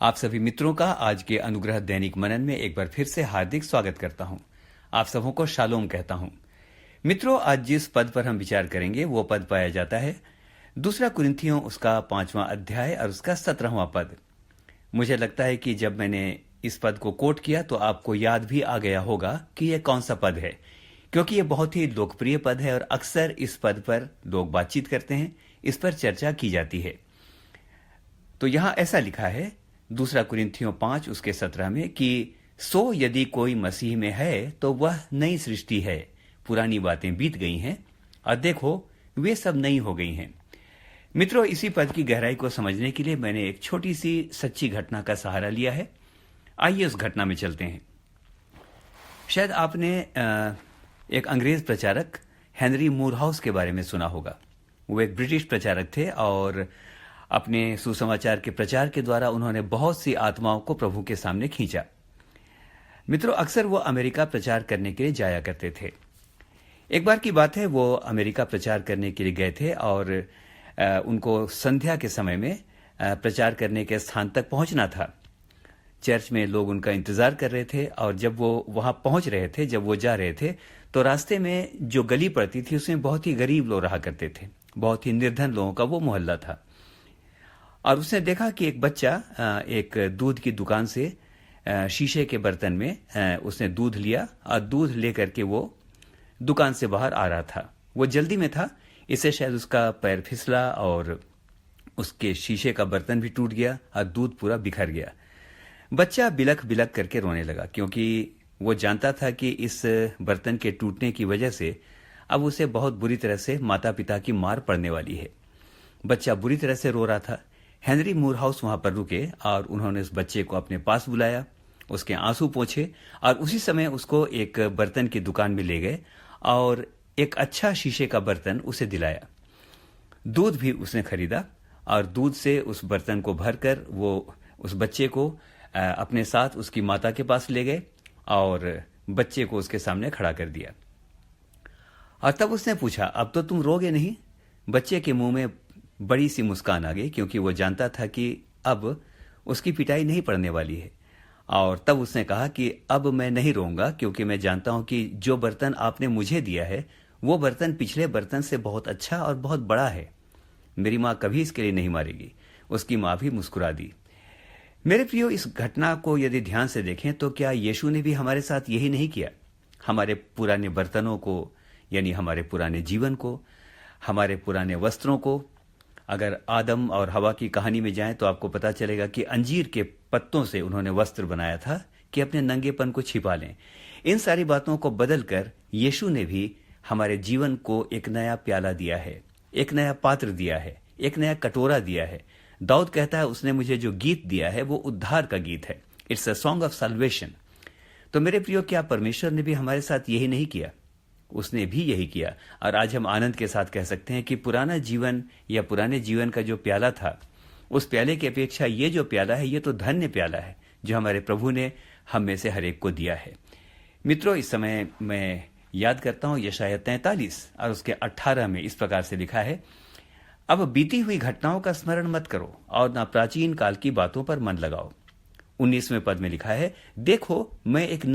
आप सभी मित्रों का आज के अनुग्रह दैनिक मनन में एक बार फिर से हार्दिक स्वागत करता हूं। आप सबों को शालोम कहता हूं। मित्रों, आज जिस पद पर हम विचार करेंगे वो पद पाया जाता है दूसरा कुरिन्थियों उसका 5वां अध्याय और उसका 17वां पद। मुझे लगता है कि जब मैंने इस पद को कोट किया तो आपको याद भी आ गया होगा कि यह कौन सा पद है, क्योंकि यह बहुत ही लोकप्रिय पद है और अक्सर इस पद पर लोग बातचीत करते हैं, इस पर चर्चा की जाती है। तो यहां ऐसा लिखा है दूसरा कुरिन्थियों 5 उसके 17 में कि सो यदि कोई मसीह में है तो वह नई सृष्टि है, पुरानी बातें बीत गई हैं और देखो वे सब नई हो गई हैं। मित्रों, इसी पद की गहराई को समझने के लिए मैंने एक छोटी सी सच्ची घटना का सहारा लिया है। आइए उस घटना में चलते हैं। शायद आपने एक अंग्रेज प्रचारक हेनरी मूरहाउस के बारे में सुना होगा। वो एक ब्रिटिश प्रचारक थे और अपने सुसमाचार के प्रचार के द्वारा उन्होंने बहुत सी आत्माओं को प्रभु के सामने खींचा। मित्रों, अक्सर वो अमेरिका प्रचार करने के लिए जाया करते थे। एक बार की बात है, वो अमेरिका प्रचार करने के लिए गए थे और उनको संध्या के समय में प्रचार करने के स्थान तक पहुंचना था। चर्च में लोग उनका इंतजार कर रहे थे और जब वो वहां पहुंच रहे थे, जब वो जा रहे थे, तो रास्ते में जो गली पड़ती थी उसमें बहुत ही गरीब लोग रहा करते थे। बहुत ही निर्धन लोगों का वो मोहल्ला था और उसने देखा कि एक बच्चा एक दूध की दुकान से शीशे के बर्तन में उसने दूध लिया और दूध लेकर के वो दुकान से बाहर आ रहा था। वो जल्दी में था, इससे शायद उसका पैर फिसला और उसके शीशे का बर्तन भी टूट गया और दूध पूरा बिखर गया। बच्चा बिलख बिलख करके रोने लगा, क्योंकि वो जानता था कि इस बर्तन के टूटने की वजह से अब उसे बहुत बुरी तरह से माता पिता की मार पड़ने वाली है। बच्चा बुरी तरह से रो रहा था। हेनरी मूरहाउस वहां पर रुके और उन्होंने उस बच्चे को अपने पास बुलाया, उसके आंसू पोंछे और उसी समय उसको एक बर्तन की दुकान में ले गए और एक अच्छा शीशे का बर्तन उसे दिलाया। दूध भी उसने खरीदा और दूध से उस बर्तन को भरकर वो उस बच्चे को अपने साथ उसकी माता के पास ले गए और बच्चे को उसके सामने खड़ा कर दिया। और तब उसने पूछा, अब तो तुम रोगे नहीं? बच्चे के मुंह में बड़ी सी मुस्कान आ गई, क्योंकि वो जानता था कि अब उसकी पिटाई नहीं पड़ने वाली है। और तब उसने कहा कि अब मैं नहीं रोऊंगा, क्योंकि मैं जानता हूं कि जो बर्तन आपने मुझे दिया है वो बर्तन पिछले बर्तन से बहुत अच्छा और बहुत बड़ा है। मेरी मां कभी इसके लिए नहीं मारेगी। उसकी मां भी मुस्कुरा दी। मेरे प्रियो, इस घटना को यदि ध्यान से देखें तो क्या यीशु ने भी हमारे साथ यही नहीं किया? हमारे पुराने बर्तनों को, यानी हमारे पुराने जीवन को, हमारे पुराने वस्त्रों को, अगर आदम और हवा की कहानी में जाएं तो आपको पता चलेगा कि अंजीर के पत्तों से उन्होंने वस्त्र बनाया था कि अपने नंगेपन को छिपा लें। इन सारी बातों को बदलकर यीशु ने भी हमारे जीवन को एक नया प्याला दिया है, एक नया पात्र दिया है, एक नया कटोरा दिया है। दाऊद कहता है, उसने मुझे जो गीत दिया है वो उद्धार का गीत है। It's a song of salvation. तो मेरे प्रियो, क्या परमेश्वर ने भी हमारे साथ यही नहीं किया? उसने भी यही किया। और आज हम आनंद के साथ कह सकते हैं कि पुराना जीवन या पुराने जीवन का जो प्याला था, उस प्याले की अपेक्षा ये जो प्याला है, ये तो धन्य प्याला है जो हमारे प्रभु ने हम में से हर एक को दिया है। मित्रों, इस समय मैं याद करता हूं यशायाह 43 और उसके 18 में इस प्रकार से लिखा है, अब बीती हुई घटनाओं का स्मरण मत करो और ना प्राचीन काल की बातों पर मन लगाओ। 19वें पद में लिखा है, देखो मैं एक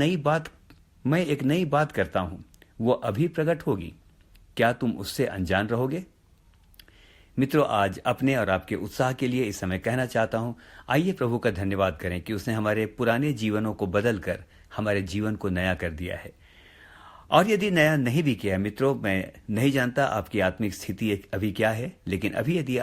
नई बात करता हूं, वो अभी प्रकट होगी, क्या तुम उससे अनजान रहोगे? मित्रों, आज अपने और आपके उत्साह के लिए इस समय कहना चाहता हूं, आइए प्रभु का धन्यवाद करें कि उसने हमारे पुराने जीवनों को बदलकर हमारे जीवन को नया कर दिया है। और यदि नया नहीं भी किया, मित्रों, मैं नहीं जानता आपकी आत्मिक स्थिति अभी क्या है, लेकिन अभी यदि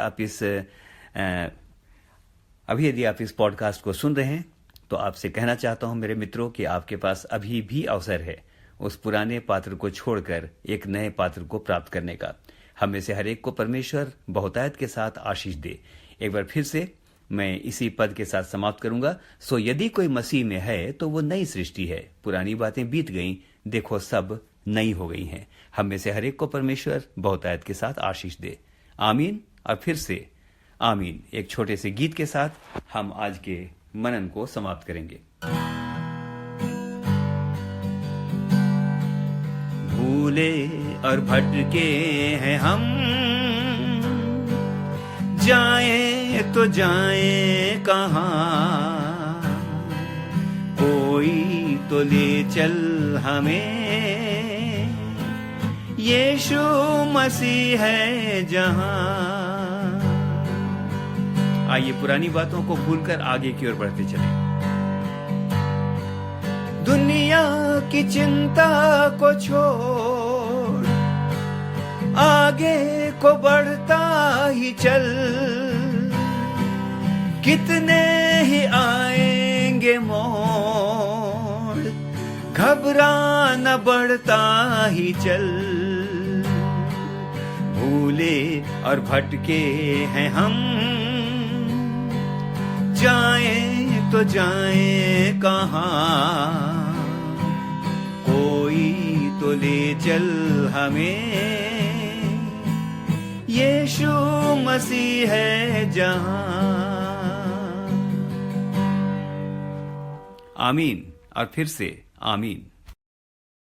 आप इस पॉडकास्ट को सुन रहे हैं तो आपसे कहना चाहता हूं मेरे मित्रों कि आपके पास अभी भी अवसर है उस पुराने पात्र को छोड़कर एक नए पात्र को प्राप्त करने का। हम में से हर एक को परमेश्वर बहुतायत के साथ आशीष दे। एक बार फिर से मैं इसी पद के साथ समाप्त करूंगा। सो यदि कोई मसीह में है तो वो नई सृष्टि है, पुरानी बातें बीत गईं, देखो सब नई हो गई हैं। हम में से हर एक को परमेश्वर बहुतायत के साथ आशीष दे। आमीन और फिर से आमीन। एक छोटे से गीत के साथ हम आज के मनन को समाप्त करेंगे। भूले और भटके हैं हम, जाएं तो जाएं कहाँ, ले चल हमें, यीशु मसीह है जहां। आइए पुरानी बातों को भूलकर आगे की ओर बढ़ते चलें। दुनिया की चिंता को छोड़, आगे को बढ़ता ही चल। कितने ही आएंगे मोड़, घबरा न बढ़ता ही चल। भूले और भटके हैं हम, जाएं तो जाएं कहाँ। कोई तो ले चल हमें, यीशु मसीह है जहां। आमीन और फिर से आमीन।